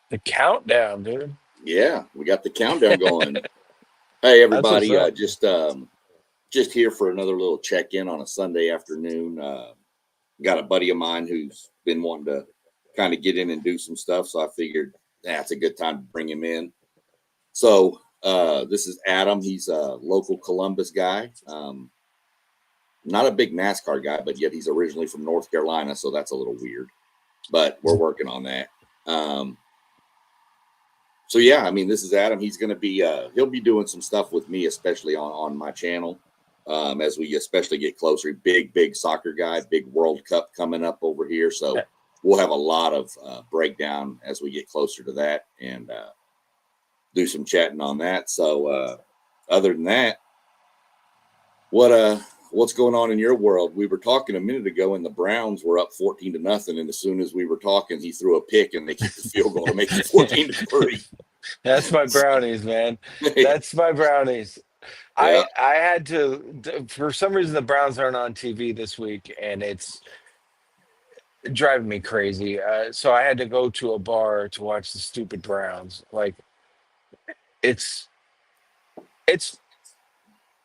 The countdown, dude. Yeah, we got the countdown going. Hey, That's what's everybody! up. Just here for another little check in on a Sunday afternoon. Got a buddy of mine who's been wanting to kind of get in and do some stuff, so I figured that's a good time to bring him in. So this is Adam. He's a local Columbus guy. Not a big NASCAR guy, but yet he's originally from North Carolina, so that's a little weird. But we're working on that. So yeah, I mean, this is Adam. He's going to be he'll be doing some stuff with me, especially on my channel, as we especially get closer. Big soccer guy, big World Cup coming up over here, so we'll have a lot of breakdown as we get closer to that and do some chatting on that. So other than that, what's going on in your world? We were talking a minute ago, and the Browns were up 14-0, and as soon as we were talking, he threw a pick, and they kicked the field goal to make it 14-3. That's my brownies, man. That's my brownies. Yeah. I had to, for some reason the Browns aren't on TV this week, and it's driving me crazy. So I had to go to a bar to watch the stupid Browns. Like it's it's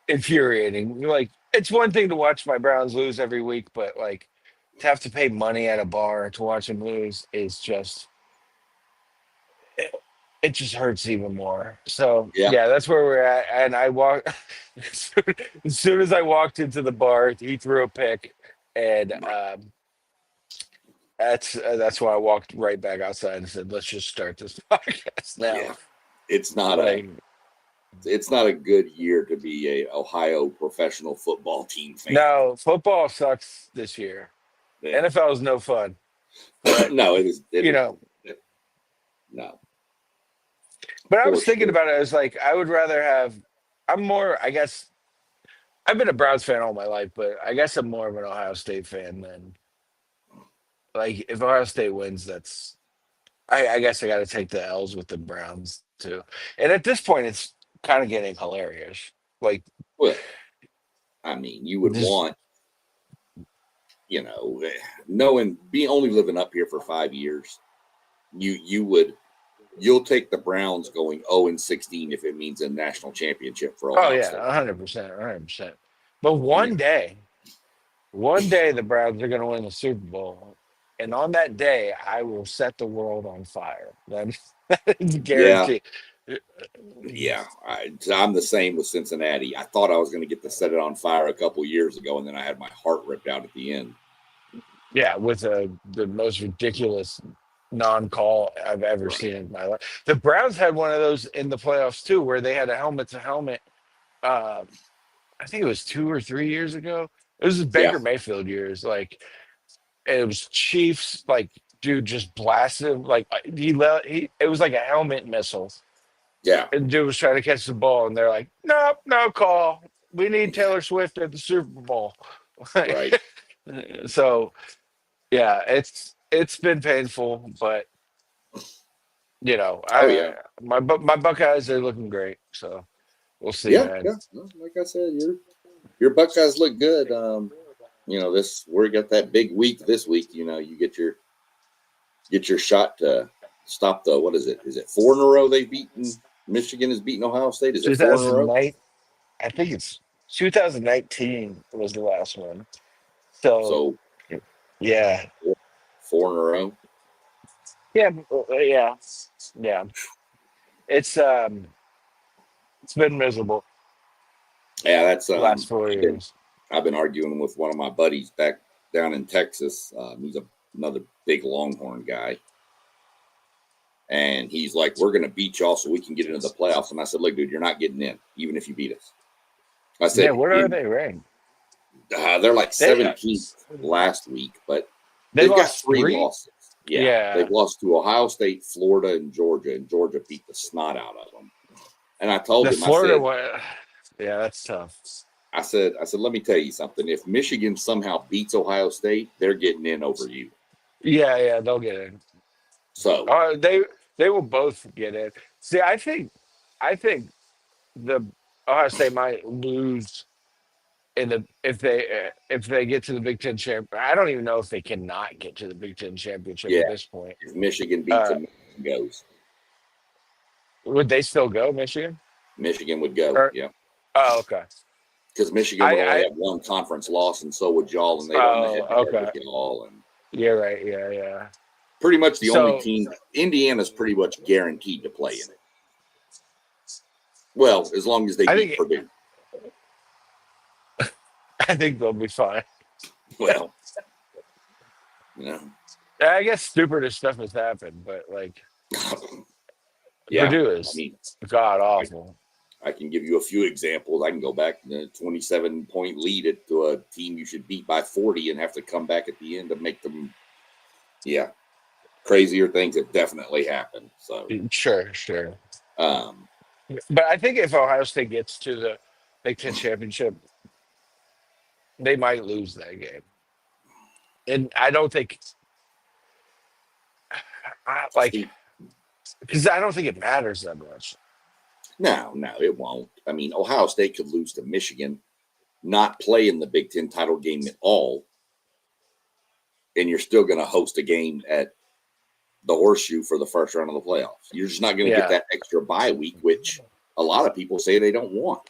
infuriating. Like it's one thing to watch my Browns lose every week, but like to have to pay money at a bar to watch them lose is just it, it just hurts even more. So Yeah. yeah, that's where we're at. And I walk as soon as I walked into the bar, he threw a pick, and that's why I walked right back outside and said, "Let's just start this podcast now." Yeah. It's not Like, a good year to be a Ohio professional football team fan. no, football sucks this year. Yeah. NFL is no fun. But No, it is. you know, No. but I was thinking about it. I was like, I would rather have. I'm more. I guess I've been a Browns fan all my life, but I guess I'm more of an Ohio State fan than like if Ohio State wins, that's. I guess I got to take the L's with the Browns too. And at this point, it's kind of getting hilarious. Like, Well, I mean, you would just want, knowing being only living up here for 5 years, you'll take the Browns going 0-16 if it means a national championship for oh Ohio yeah, State. 100%, 100%. But Yeah. one day, the Browns are going to win the Super Bowl, and on that day, I will set the world on fire. That is a Yeah. guarantee. Yeah, I'm the same with Cincinnati. I thought I was going to get to set it on fire a couple years ago, and then I had my heart ripped out at the end. Yeah, with the most ridiculous non-call I've ever seen in my life. The Browns had one of those in the playoffs too, where they had a helmet to helmet. Uh, I think it was 2 or 3 years ago. It was Yeah, Baker Mayfield years. Like it was Chiefs. Like dude just blasted him. Like he. It was like a helmet missile. yeah, And dude was trying to catch the ball, and they're like, "Nope, no call. We need Taylor Swift at the Super Bowl." right. So yeah, it's been painful, but Oh yeah, my Buckeyes are looking great. So we'll see, yeah, man. yeah. Well, like I said, your Buckeyes look good. This we got that big week this week. You get your shot to stop the what is it? Is it 4 in a row they've beaten? Michigan has beaten Ohio State. Is it 4 in a row? 2009, I think it's 2019 was the last one. So So yeah, 4 in a row. yeah, yeah, yeah. It's it's been miserable Yeah, that's the last 4 years. I've been arguing with one of my buddies back down in Texas. He's another big Longhorn guy. And he's like, we're going to beat y'all so we can get into the playoffs. And I said, look, dude, you're not getting in, even if you beat us. I said, Yeah, what are they ranked? They're like They 17th last week, but they they've got lost 3 three. losses. Yeah, Yeah, they've lost to Ohio State, Florida, and Georgia beat the snot out of them. And I told the him, Florida one. Yeah, that's tough. I said, let me tell you something. If Michigan somehow beats Ohio State, they're getting in over you. Yeah, they'll get in. So They will both get in. See, I think the Ohio State might lose in the if they get to the Big Ten champ. I don't even know if they cannot get to the Big Ten championship yeah, at this point. if Michigan beats Uh, them, Michigan goes. Would they still go, Michigan? Michigan would go, Or yeah, oh, okay. because Michigan would only I have one conference loss, and so would y'all, and they'd own the oh, head-to-head okay. with y'all, and Yeah, right. Yeah, yeah. pretty much the only So team. Indiana's pretty much guaranteed to play in it. Well, as long as they I beat think Purdue. I think they'll be fine. Well, you know, I guess stupider stuff has happened, but like yeah. Purdue I is mean, god awful. I can give you a few examples. I can go back to the 27-point lead it to a team you should beat by 40 and have to come back at the end to make them. Yeah, crazier things have definitely happened. So, Sure. um, But I think if Ohio State gets to the Big Ten championship, they might lose that game. And I don't think like see, because I don't think it matters that much. no, it won't. I mean, Ohio State could lose to Michigan, not play in the Big Ten title game at all, and you're still going to host a game at the Horseshoe for the first round of the playoffs. You're just not going to get Yeah. that extra bye week, which a lot of people say they don't want.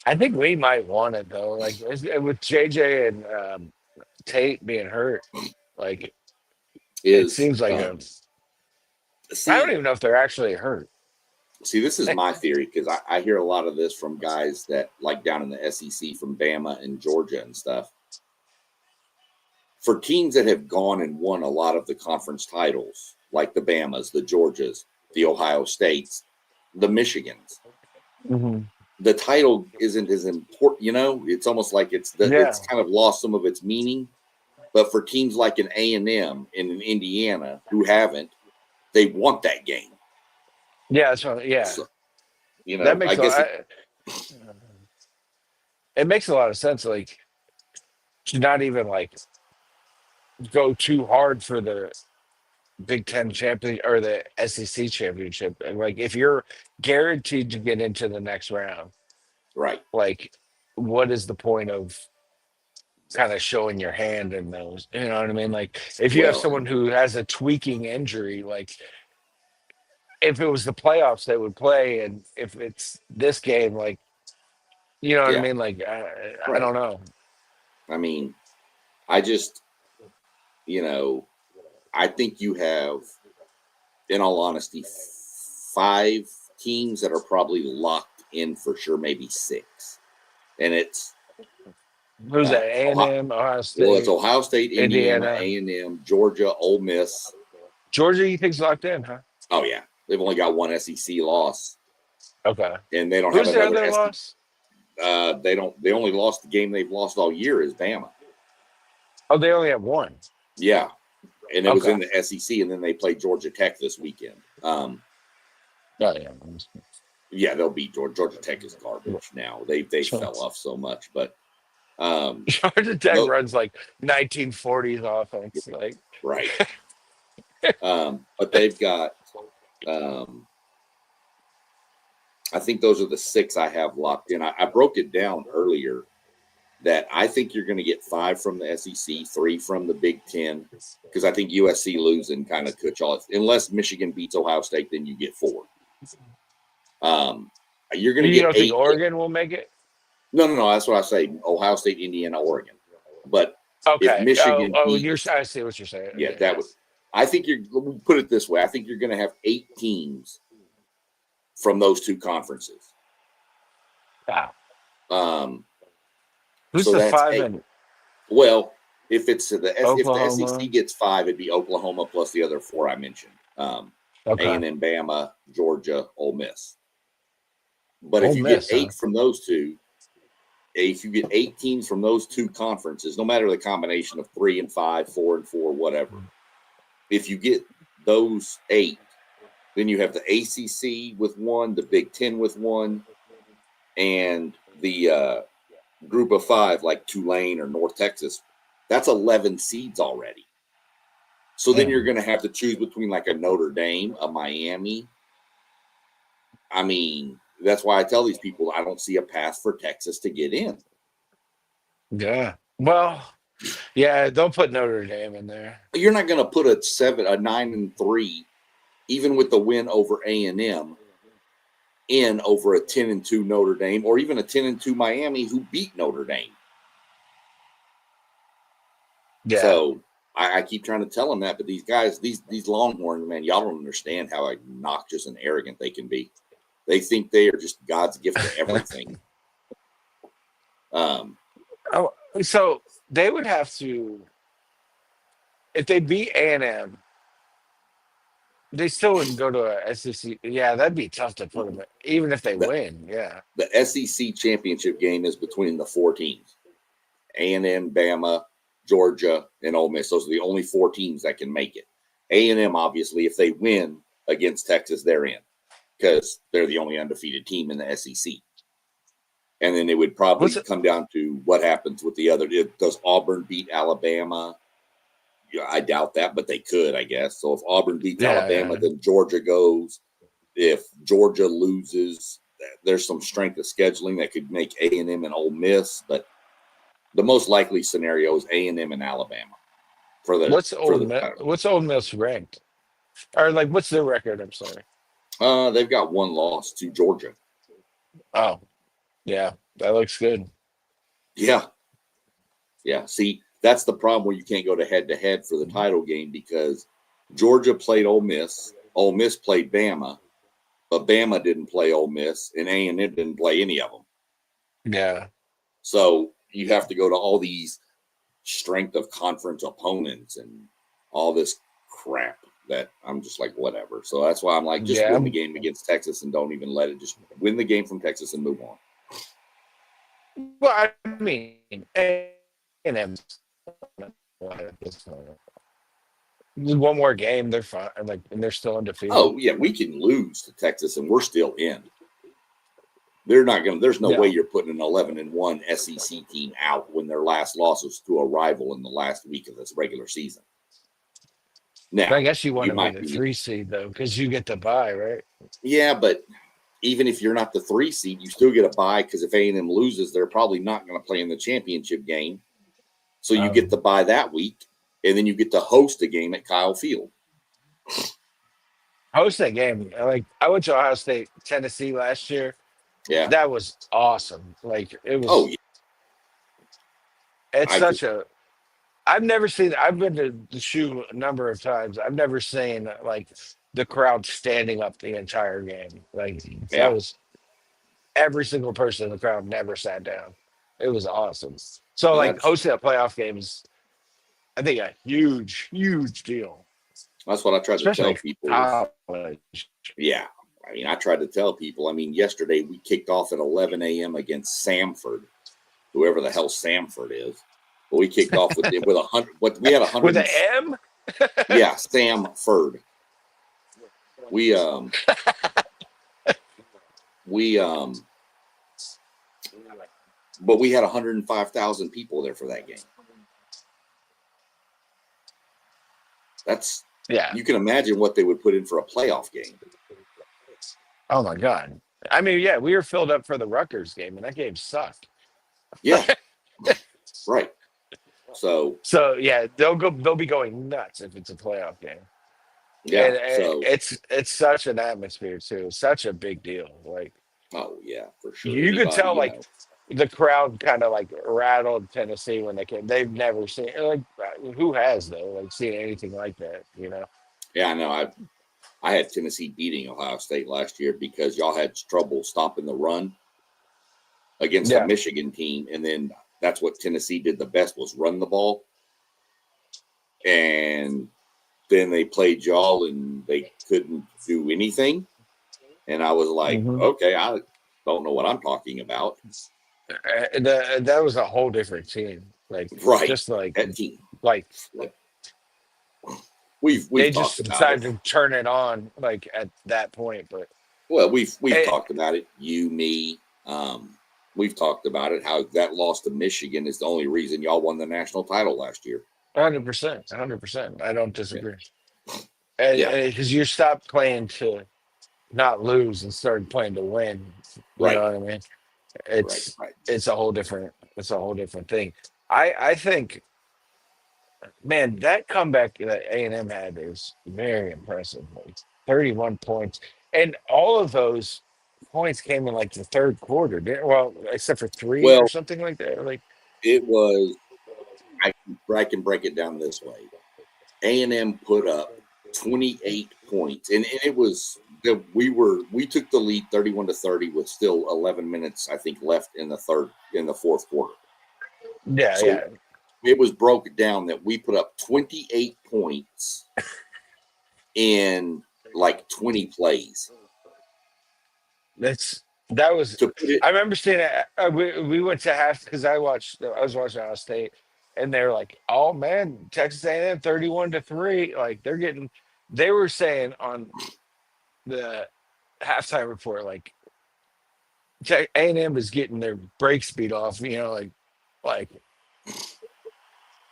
I think we might want it though. Like with JJ and Tate being hurt, like it seems like I don't even know if they're actually hurt. See, this is my theory because I hear a lot of this from guys that like down in the SEC from Bama and Georgia and stuff. For teams that have gone and won a lot of the conference titles, like the Bamas, the Georgias, the Ohio States, the Michigans, the title isn't as important. You know, it's almost like it's kind of lost some of its meaning. But for teams like an A&M and an Indiana who haven't, they want that game. Yeah, so yeah. So, you know, That makes it makes a lot of sense. Like to not even like go too hard for the Big Ten champion or the SEC championship. And like if you're guaranteed to get into the next round, right? Like what is the point of kind of showing your hand in those? You know what I mean? Like if you have someone who has a tweaking injury, like if it was the playoffs they would play, and if it's this game, like you know what I mean? Like I don't know. I mean, I just, you know, I think you have, in all honesty, 5 teams that are probably locked in for sure, maybe 6. And it's who's that? A&M, Ohio State. Well, it's Ohio State, Indiana, A&M, Georgia, Ole Miss. Georgia, you think's locked in, huh? Oh yeah, they've only got one SEC loss. Okay, and they don't Who's have their another other loss. They don't. They only lost the game they've lost all year is Bama. Oh, they only have one. Yeah, and it was in the SEC, and then they played Georgia Tech this weekend. Oh yeah. Yeah, they'll beat Georgia Tech is garbage now. They fell off so much, but Georgia Tech runs like 1940s offense, like right. But they've got. I think those are the 6 I have locked in. I broke it down earlier that I think you're going to get 5 from the SEC, 3 from the Big Ten, because I think USC losing kind of cuts all. Unless Michigan beats Ohio State, then you get 4. You're going to get 8. Think Oregon will make it? No. That's what I say. Ohio State, Indiana, Oregon. But if Michigan, I see what you're saying. Yeah, that was. I think we'll put it this way. I think you're going to have 8 teams from those 2 conferences. Wow. Who's so the that's 5? 8. Well, if it's if the SEC gets 5, it'd be Oklahoma plus the other 4 I mentioned. A&M, Bama, Georgia, Ole Miss. But if you get 8 from those 2, if you get 8 teams from those 2 conferences, no matter the combination of 3 and 5, 4 and 4, whatever, if you get those 8, then you have the ACC with 1, the Big Ten with 1, and the group of 5 like Tulane or North Texas. That's 11 seeds already. So then you're going to have to choose between like a Notre Dame, a Miami. I mean, that's why I tell these people I don't see a path for Texas to get in. Yeah. Well, yeah, don't put Notre Dame in there. You're not going to put a 9-3 even with the win over A&M, in over a 10-2 Notre Dame, or even a 10-2 Miami who beat Notre Dame. Yeah. So I keep trying to tell them that, but these guys, these Longhorns, man, y'all don't understand how obnoxious and arrogant they can be. They think they are just God's gift to everything. Oh, so they would have to, if they beat A&M, they still wouldn't go to a SEC. Yeah, that'd be tough to put them, even if they the, win. Yeah. the SEC championship game is between the 4 teams: A&M, Bama, Georgia, and Ole Miss. Those are the only 4 teams that can make it. A&M, obviously, if they win against Texas, they're in because they're the only undefeated team in the SEC. And then it would probably come down to what happens with the other. Does Auburn beat Alabama? Yeah, I doubt that, but they could, I guess. So if Auburn beats Alabama, then Georgia goes. If Georgia loses, there's some strength of scheduling that could make A&M and Ole Miss, but the most likely scenario is A&M and Alabama for the. What's Ole Miss ranked? Or like, what's their record? I'm sorry. They've got 1 loss to Georgia. Oh, yeah, that looks good. Yeah. See, that's the problem where you can't go to head for the title game because Georgia played Ole Miss played Bama, but Bama didn't play Ole Miss, and A&M didn't play any of them. Yeah. So you have to go to all these strength of conference opponents and all this crap that I'm just like, whatever. So that's why I'm like, just win the game against Texas and don't even let it. Just win the game from Texas and move on. Well, I mean, A&M. One more game, they're fine. Like, and they're still undefeated. Oh yeah, we can lose to Texas and we're still in. They're not going to. There's no way you're putting an 11-1 SEC team out when their last loss was to a rival in the last week of this regular season. Now, but I guess you want to be the 3 seed though, because you get the bye, right? Yeah, but even if you're not the 3 seed, you still get a bye because if A&M loses, they're probably not going to play in the championship game. So you get the bye that week, and then you get to host a game at Kyle Field. Host that game. Like, I went to Ohio State, Tennessee last year. Yeah, that was awesome. Like, it was. Oh yeah, it's I've never seen. I've been to the shoe a number of times. I've never seen like the crowd standing up the entire game. Like that was every single person in the crowd never sat down. It was awesome. So like hosting a playoff game is, I think, a huge, huge deal. That's what I tried to tell people. Yeah. I mean, I tried to tell people. I mean, yesterday we kicked off at 11 a.m. against Samford, whoever the hell Samford is. But we kicked off with 100. What we had 100 with an M. Yeah, Samford. But we had 105,000 people there for that game. That's You can imagine what they would put in for a playoff game. Oh my God! I mean, yeah, we were filled up for the Rutgers game, and that game sucked. Yeah, right. So yeah, they'll be going nuts if it's a playoff game. Yeah, and it's such an atmosphere too, such a big deal. Like, oh yeah, for sure. You could tell, like, the crowd kind of like rattled Tennessee when they came. They've never seen, like, who has though, like, seen anything like that, you know? Yeah, I know. I had Tennessee beating Ohio State last year because y'all had trouble stopping the run against a Michigan team, and then that's what Tennessee did the best was run the ball. And then they played y'all, and they couldn't do anything. And I was like, okay, I don't know what I'm talking about. That was a whole different team, like just like that team, like we've they just decided to turn it on like at that point. But we've talked about it. You, me, we've talked about it. How that loss to Michigan is the only reason y'all won the national title last year. 100%. I don't disagree. Because you stopped playing to not lose and started playing to win. You know what I mean? It's a whole different thing. I think, man, that comeback that A&M had is very impressive. Like 31 points, and all of those points came in like the third quarter. Well, except for three or Well, something like that. Like, it was. I can break it down this way. A&M put up 28 points, and it was we took the lead 31-30 with still 11 minutes, I think, left in the fourth quarter. yeah, So yeah. it was broken down that we put up 28 points in like 20 plays. That was. To put it I remember seeing it. We went to half because I was watching Ohio State, and they were like, "Oh man, Texas A&M 31-3." Like they were saying on the halftime report, like A&M is getting their break speed off. Like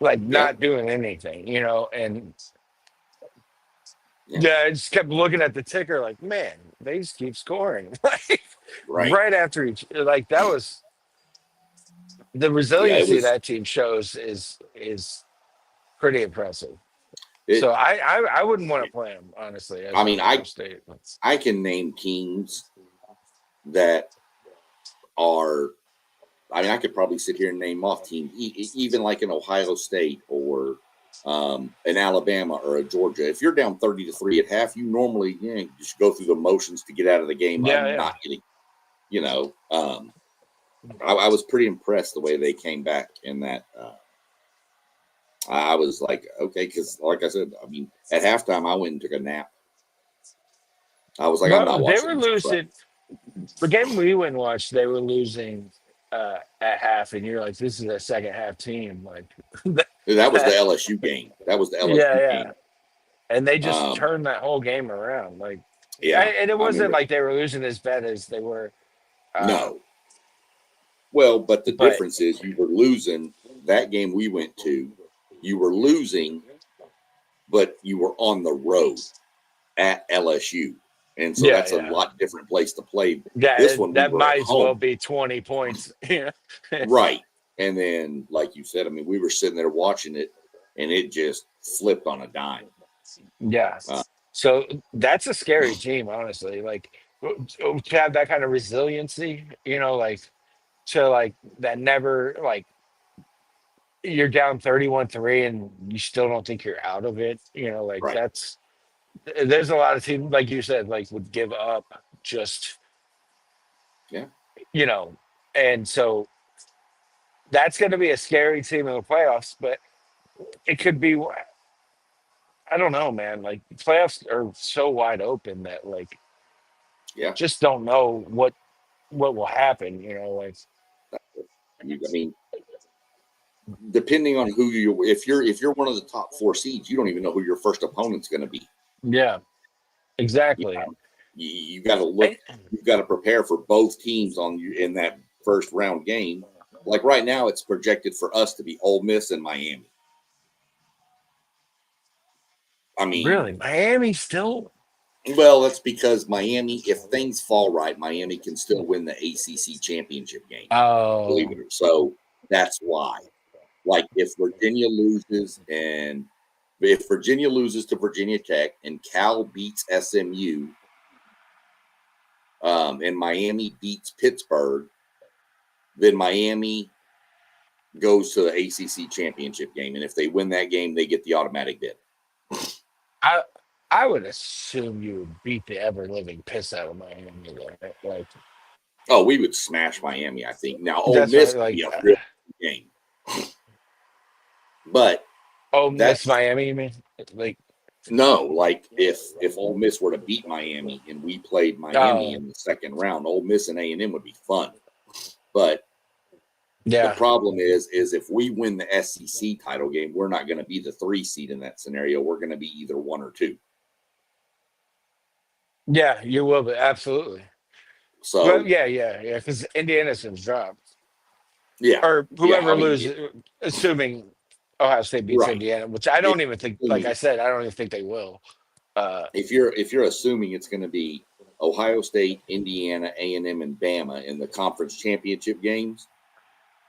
yeah, not doing anything. And yeah, yeah, I just kept looking at the ticker, like, man, they just keep scoring, like right. right after each. Like that was the Yeah, it resiliency was that team shows is pretty impressive. So it I wouldn't want to play them honestly as I mean, Ohio State. I can name teams that are I mean, I could probably sit here and name off teams, even like an Ohio State or an Alabama or a Georgia. If you're down 30-3 at half, you normally just go through the motions to get out of the game. Yeah, I'm yeah. not getting, I was pretty impressed the way they came back in that. I was like, okay, because like I said, I mean, at halftime, I went and took a nap. I was like, I'm Well, not they watching were this crap. losing. The game we went and watched, they were losing at half, and you're like, this is a second half team. Like, That was the LSU game. That was the yeah, LSU yeah. game. And they just Um, turned that whole game around. Like, yeah, and it I wasn't remember. like they were losing as bad as they were. Uh, No, well, but the but difference is you were losing that game we went to. You were losing, but you were on the road at LSU. And so yeah, that's a yeah, lot different place to play. This yeah. one, we That were at might as well home. be 20 points. Yeah, Right. And then, like you said, I mean, we were sitting there watching it and it just flipped on a dime. yeah. Uh, So that's a scary team, honestly. Like to have that kind of resiliency, like to like that never like you're down 31-3 and you still don't think you're out of it. Like right. there's a lot of teams, like you said, like would give up just, Yeah. you know, and so that's going to be a scary team in the playoffs, but it could be, I don't know, man. Like playoffs are so wide open that like, Yeah. just don't know what will happen, like, I mean, depending on who if you're one of the top four seeds, you don't even know who your first opponent's going to be. yeah, You exactly. know, you got to look. I, You've got to prepare for both teams on you in that first round game. Like right now, it's projected for us to be Ole Miss and Miami. I mean, really, Miami still, well, that's because Miami, if things fall right, Miami can still win the ACC championship game. Believe oh, it or so, that's why. Like if Virginia loses and if Virginia loses to Virginia Tech and Cal beats SMU, and Miami beats Pittsburgh, then Miami goes to the ACC championship game, and if they win that game, they get the automatic bid. I I would assume you would beat the ever living piss out of Miami. Right? Like Oh, we would smash Miami, I think. Now, Ole that's right. Miss would Like be a real game, but oh, Miss that's Miami, you mean? Like no. Like if Ole Miss were to beat Miami and we played Miami oh in the second round, Ole Miss and A&M would be fun. But the yeah, problem is if we win the SEC title game, we're not going to be the 3 seed in that scenario. We're going to be either 1 or 2. yeah, you will be absolutely. Well, So yeah. Because Indiana's been dropped, yeah, or yeah. I whoever mean, loses, assuming Ohio State beats right. Indiana, which I If don't even think. Like I assuming said, I don't even think they will. Uh, if you're assuming it's going to be Ohio State, Indiana, A&M, and Bama in the conference championship games,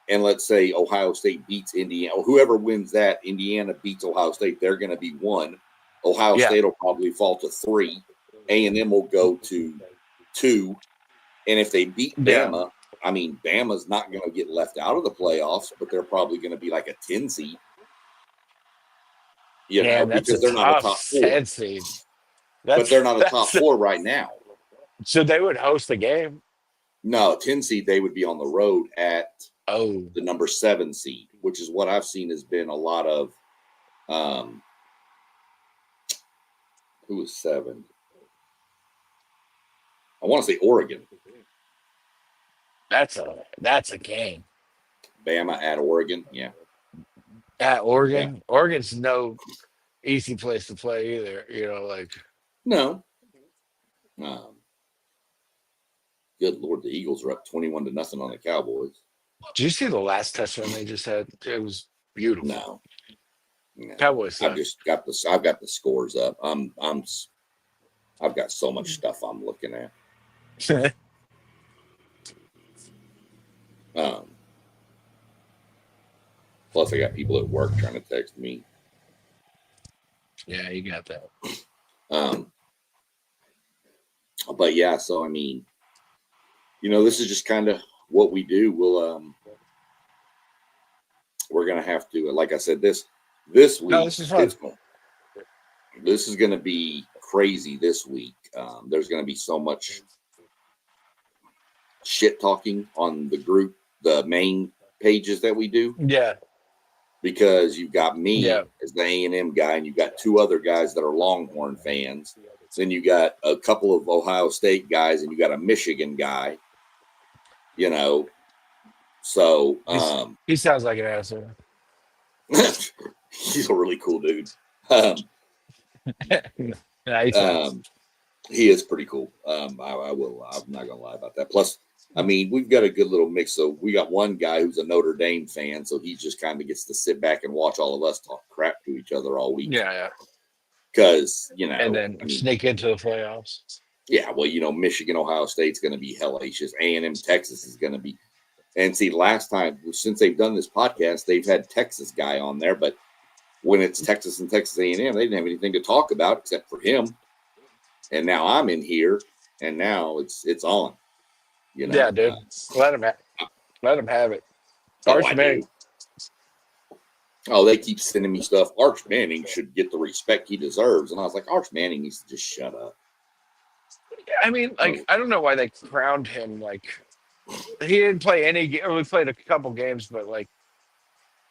and let's say Ohio State beats Indiana, or whoever wins that, Indiana beats Ohio State, they're going to be 1. Ohio yeah, State will probably fall to 3, A&M will go to 2. And if they beat Yeah. Bama, I mean, Bama's not going to get left out of the playoffs, but they're probably going to be like a 10 seed. You know, that's because they're not a top 4. 10 seed. But they're not a top 4 right now. So they would host the game. No, 10 seed, they would be on the road at the number 7 seed, which is what I've seen has been a lot of. Who was 7? I want to say Oregon. That's a game. Bama at Oregon, yeah. At Oregon, yeah. Oregon's no easy place to play either. You know, like no. Good Lord, the Eagles are up 21-0 on the Cowboys. Did you see the last touchdown they just had? It was beautiful. No. Cowboys. I've got the scores up. I've got so much stuff I'm looking at. Plus, I got people at work trying to text me. Yeah, you got that. But yeah, so I mean, you know, this is just kind of what we do. We're gonna have to, like I said, this week. No, this is fun. This is gonna be crazy this week. There's gonna be so much shit talking on the group, the main pages that we do. Yeah. Because you've got me as the A&M guy, and you've got 2 other guys that are Longhorn fans. Then you got a couple of Ohio State guys, and you got a Michigan guy. You know, so he sounds like an asshole. He's a really cool dude. He is pretty cool. I'm not gonna lie about that. Plus, I mean, we've got a good little mix. So we got one guy who's a Notre Dame fan, so he just kind of gets to sit back and watch all of us talk crap to each other all week. Yeah. Because, you know, and then sneak into the playoffs. Yeah, well, you know, Michigan, Ohio State's going to be hellacious. A&M, Texas is going to be. And see, last time, since they've done this podcast, they've had Texas guy on there, but when it's Texas and Texas A&M, they didn't have anything to talk about except for him. And now I'm in here, and now it's on. You know? Yeah, dude. Let him have it. Arch Manning. Oh, they keep sending me stuff. Arch Manning should get the respect he deserves. And I was like, Arch Manning needs to just shut up. I mean, like, I don't know why they crowned him. Like, he didn't play any game. We played a couple games, but, like,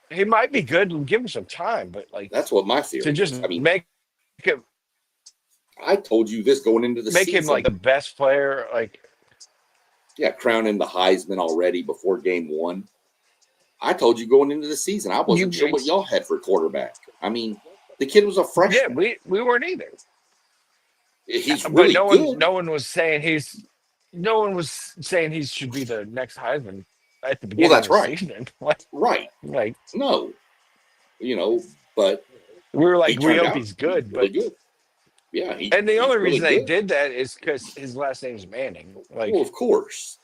he might be good and give him some time. But, like, that's what my theory to just is. I mean, make him. I told you this going into the season. Make him, like, the best player. Like, yeah, crowning the Heisman already before game 1. I told you going into the season, I wasn't sure what y'all had for quarterback. I mean, the kid was a freshman. Yeah, we weren't either. He's really good. No one was saying he should be the next Heisman at the beginning of the season. Right. Like, no. You know, but we were like, we hope he's good. Really but good. Yeah. And the only reason they did that is because his last name's Manning. Like, well, of course.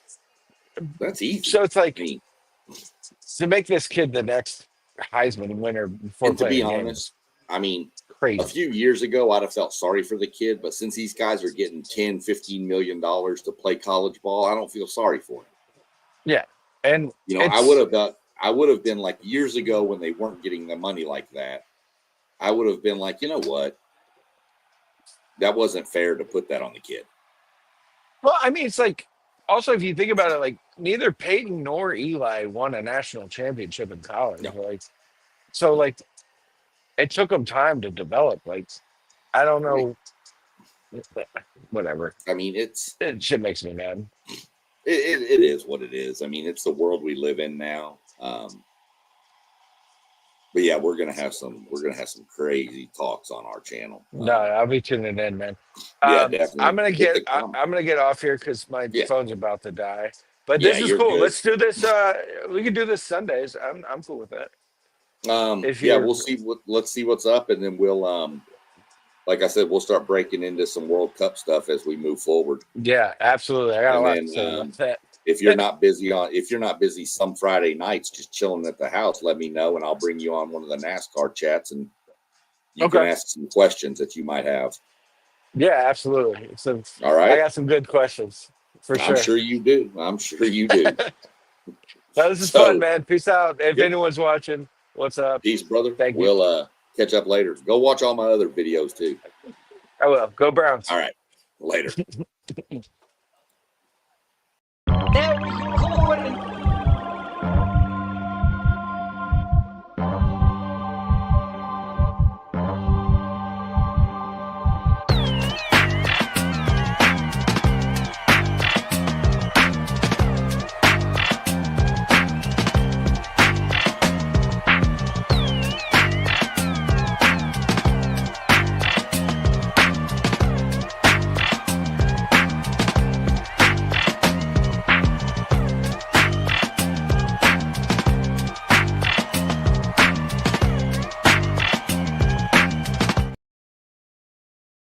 That's easy. So it's like, to make this kid the next Heisman winner before and to be honest, I mean, crazy. A few years ago, I'd have felt sorry for the kid, but since these guys are getting $10-15 million to play college ball, I don't feel sorry for him. Yeah. And you know, I would have been like years ago when they weren't getting the money like that. I would have been like, you know what? That wasn't fair to put that on the kid. Well, I mean, it's like, also, if you think about it, like, neither Peyton nor Eli won a national championship in college. No. Like, so, like, it took them time to develop. Like, I don't know. Whatever. I mean, it shit makes me mad. It is what it is. I mean, it's the world we live in now. But yeah, we're gonna have some crazy talks on our channel. No, I'll be tuning in, man. Yeah, definitely. I'm gonna get off here because my phone's about to die. But this is cool. Good. Let's do this. We can do this Sundays. I'm cool with that. We'll see let's see what's up, and then we'll like I said, we'll start breaking into some World Cup stuff as we move forward. Yeah, absolutely. I got a lot to say about that. If you're not busy some Friday nights just chilling at the house, let me know and I'll bring you on one of the NASCAR chats and you can ask some questions that you might have. Yeah, absolutely. So All I right. got some good questions for I'm sure. sure you do. I'm sure you do. No, this is fun, So, man. Peace out. If yep. anyone's watching, what's up? Peace, brother. Thank you. We'll catch up later. Go watch all my other videos too. I will. Go Browns. All right. Later.